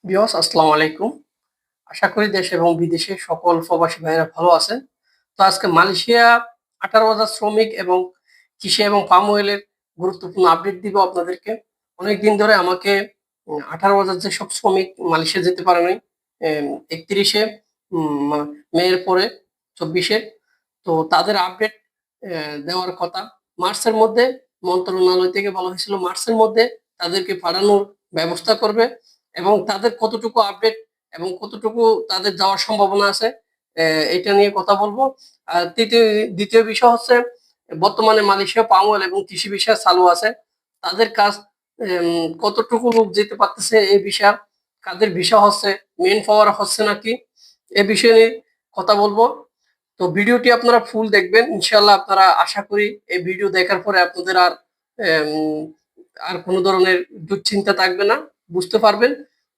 বিয়স আসসালামু আলাইকুম। আশা করি দেশ এবং বিদেশে সকল প্রবাসী ভাইয়েরা ভালো আছেন। তো আজকে মালয়েশিয়া 18,000 শ্রমিক এবং কৃষি এবং পাম অয়েলের গুরুত্বপূর্ণ আপডেট দিব আপনাদেরকে। অনেকদিন ধরে আমাকে 18,000 যেসব শ্রমিক মালয়েশিয়া যেতে পারে নাই 31শে মের পরে 24শে, তো তাদের আপডেট দেওয়ার কথা। মার্চের মধ্যে মন্ত্রণালয় থেকে বলা হয়েছিল মার্চের মধ্যে তাদেরকে পাঠানোর ব্যবস্থা করবে এবং তাদের কতটুকু আপডেট এবং কতটুকু তাদের যাওয়ার সম্ভাবনা আছে এটা নিয়ে কথা বলবো। আর দ্বিতীয় বিষয় হচ্ছে বর্তমানে মালয়েশিয়া পাম অয়েল এবং কৃষি বিষয় চালু আছে, তাদের কাজ কতটুকু লোক যেতে পারতেছে এই বিষয়, কাদের বিষয় হচ্ছে, মেন পাওয়ার হচ্ছে নাকি, এ বিষয়ে নিয়ে কথা বলবো। তো ভিডিওটি আপনারা ফুল দেখবেন ইনশাল্লাহ। আপনারা আশা করি এই ভিডিও দেখার পরে আপনাদের উম, আর কোনো ধরনের দুশ্চিন্তা থাকবে না, বুঝতে পারবেন।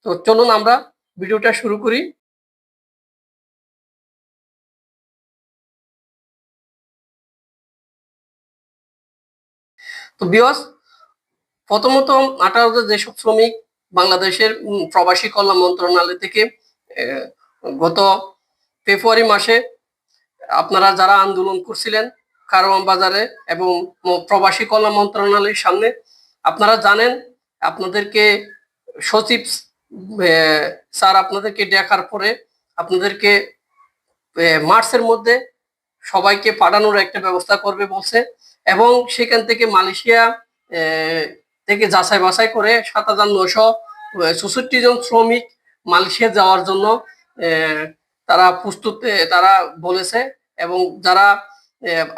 তো চলুন আমরা ভিডিওটা শুরু করি। তো বিয়স, প্রথমত 18,000 যেসব শ্রমিক বাংলাদেশের প্রবাসী কল্যাণ মন্ত্রণালয় থেকে আহ, গত ফেব্রুয়ারি মাসে আপনারা যারা আন্দোলন করছিলেন কারওয়ান বাজারে এবং প্রবাসী কল্যাণ মন্ত্রণালয়ের সামনে, আপনারা জানেন আপনাদেরকে সচিব স্যার আপনাদেরকে দেখার পরে আপনাদেরকে মার্চের মধ্যে সবাইকে পাঠানোর একটা ব্যবস্থা করবে বলছে এবং সেখান থেকে মালয়েশিয়া থেকে যাচাই বাছাই করে 7,964 জন শ্রমিক মালয়েশিয়া যাওয়ার জন্য তারা প্রস্তুত, তারা বলেছে। এবং যারা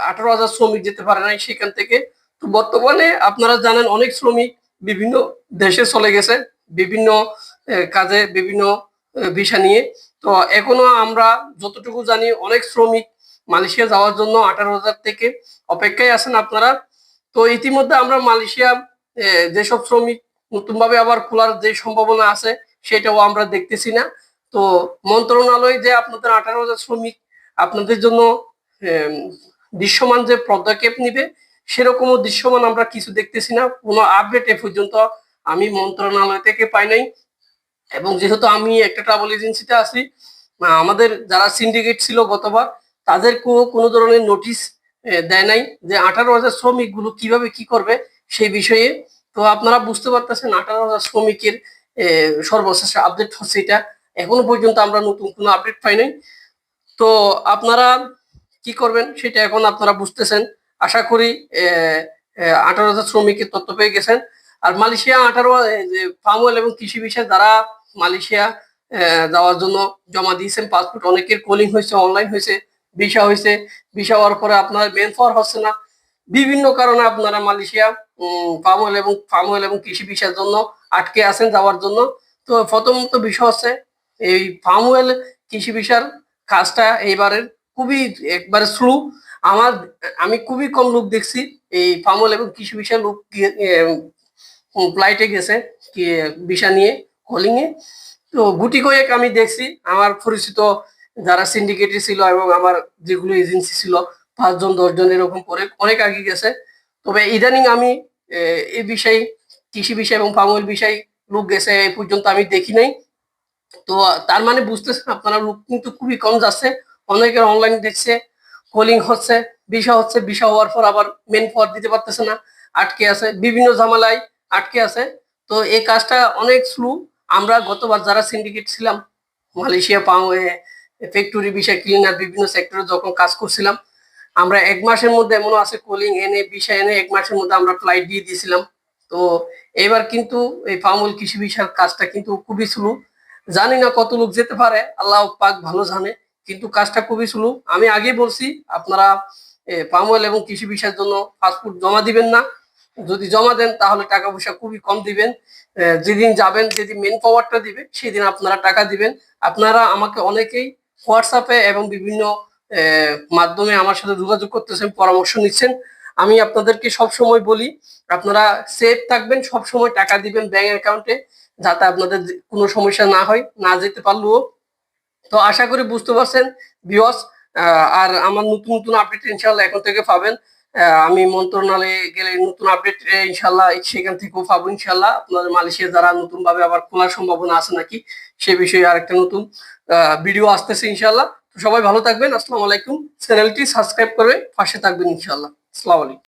18,000 শ্রমিক যেতে পারে নাই সেখান থেকে, তো বর্তমানে আপনারা জানেন অনেক শ্রমিক বিভিন্ন দেশে চলে গেছে বিভিন্ন কাজে, বিভিন্ন ভিসা নিয়ে। তো এখনো আমরা যতটুকু জানি অনেক শ্রমিক মালয়েশিয়া যাওয়ার জন্য 18,000 থেকে অপেক্ষায় আছেন আপনারা। তো ইতিমধ্যে আমরা মালয়েশিয়া যেসব শ্রমিক নতুনভাবে আবার খোলার যে সম্ভাবনা আছে সেটাও আমরা দেখতেছি না। তো মন্ত্রণালয় যে আপনাদের 18,000 শ্রমিক আপনাদের জন্য আহ, দৃশ্যমান যে পদক্ষেপ নিবে সেরকমও দৃশ্যমান আমরা কিছু দেখতেছি না, কোনো আপডেট এ পর্যন্ত আমি মন্ত্রণালয় থেকে পাই নাই। এবং যেহেতু আমি একটা ট্রাভেল এজেন্সিতে আছি, আমাদের যারা সিন্ডিকেট ছিল গতবার তাদেরকেও কোনো ধরনের নোটিশ দেয় নাই যে 18,000 শ্রমিক গুলো কিভাবে কি করবে সেই বিষয়ে। তো আপনারা বুঝতে পারতেছেন 18,000 শ্রমিকের সর্বশেষ আপডেট হচ্ছে এটা। এখনো পর্যন্ত আমরা নতুন কোনো আপডেট পাই নাই। তো আপনারা কি করবেন সেটা এখন আপনারা বুঝতেছেন আশা করি। 18,000 শ্রমিকের তথ্য পেয়ে গেছেন। আর মালয়েশিয়া 18 পাম অয়েল এবং কৃষি বিষয়ে যারা মালয়েশিয়া যাওয়ার জন্য জমা দিয়েছেন পাসপোর্ট, অনেকের কলিং হয়েছে, অনলাইন হয়েছে, ভিসা হয়েছে। ভিসা হওয়ার পরে আপনার মেন পাওয়ার হচ্ছে না, বিভিন্ন কারণে আপনারা মালয়েশিয়া পাম অয়েল এবং কৃষি বিষয়ের জন্য আটকে আছেন যাওয়ার জন্য। তো প্রথমত বিষয় হচ্ছে এই পাম অয়েল কৃষি বিষয়ের কাজটা এইবারের খুবই একবারে স্লো। আমার আমি খুবই কম লোক দেখছি এই পাম অয়েল এবং কৃষি বিষয়ের লোক ফ্লাইটে গেছে কি ভিসা নিয়ে, কলিং এ। তো গুটি কয়েক আমি দেখছি আমার পরিচিত যারা সিন্ডিকেটে ছিল এবং আমার যেগুলো এজেন্সি ছিল, 5 জন 10 জন এরকম করে অনেক আগে গেছে। তবে ইদানিং আমি এই বিষয়ে কৃষি বিষয় এবং পাম অয়েল বিষয় লোক গেছে এই পর্যন্ত আমি দেখি নাই। তো তার মানে বুঝতেছেন আপনারা লোক কিন্তু খুবই কম যাচ্ছে। অনেকের অনলাইন দেখছে, কলিং হচ্ছে, ভিসা হচ্ছে, ভিসা হওয়ার পর আবার মেন পাওয়ার দিতে পারতেছে না, আটকে আছে, বিভিন্ন ঝামেলায় আটকে আছে। তো এই কাজটা অনেক স্লো। আমরা গতবার যারা সিন্ডিকেট ছিলাম মালয়েশিয়া পাও ফ্যাক্টরি বিষয় ক্লিনার বিভিন্ন সেক্টরে যখন কাজ করছিলাম, আমরা 1 মাসের মধ্যে এমনও আছে কলিং এনে ভিসা এনে 1 মাসের মধ্যে আমরা ফ্লাইট দিয়ে দিয়েছিলাম। তো এবার কিন্তু এই ফার্মল কৃষি বিষয়ের কাজটা কিন্তু খুবই স্লো। জানি না কত লোক যেতে পারে, আল্লাহ পাক ভালো জানে, কিন্তু কাজটা খুবই স্লো। আমি আগেই বলছি আপনারা পাম অয়েল এবং কৃষি বিষয়ের জন্য পাসপোর্ট জমা দিবেন না। যদি জমা দেন তাহলে টাকা পয়সা খুবই কম দিবেন। যেদিন যাবেন, যেদিন মেন পাওয়ারটা দিবে সেদিন আপনারা টাকা দিবেন। আপনারা আমাকে অনেকেই হোয়াটসঅ্যাপে এবং বিভিন্ন মাধ্যমে আমার সাথে যোগাযোগ করতেছেন, পরামর্শ নিচ্ছেন। আমি আপনাদেরকে সব সময় বলি আপনারা সেফ থাকবেন, সব সময় টাকা দিবেন ব্যাংক অ্যাকাউন্টে, যাতে আপনাদের কোনো সমস্যা না হয়, না যেতে পারলেও। তো আশা করি বুঝতে পারছেন ভিউয়ার্স। আর আমার নতুন নতুন আপডেট ইনশাআল্লাহ এখন থেকে পাবেন। আমি মন্ত্রণালয়ে গেলে নতুন আপডেট ইনশাল্লাহ সেখান থেকেও পাবো ইনশাল্লাহ। আপনাদের মালয়েশিয়া যারা নতুন ভাবে আবার খোলার সম্ভাবনা আছে নাকি সে বিষয়ে আরেকটা নতুন ভিডিও আসতেছে ইনশাল্লাহ। তো সবাই ভালো থাকবেন। আসসালামু আলাইকুম। চ্যানেলটি সাবস্ক্রাইব করে পাশে থাকবেন ইনশাল্লাহ। আসসালামু আলাইকুম।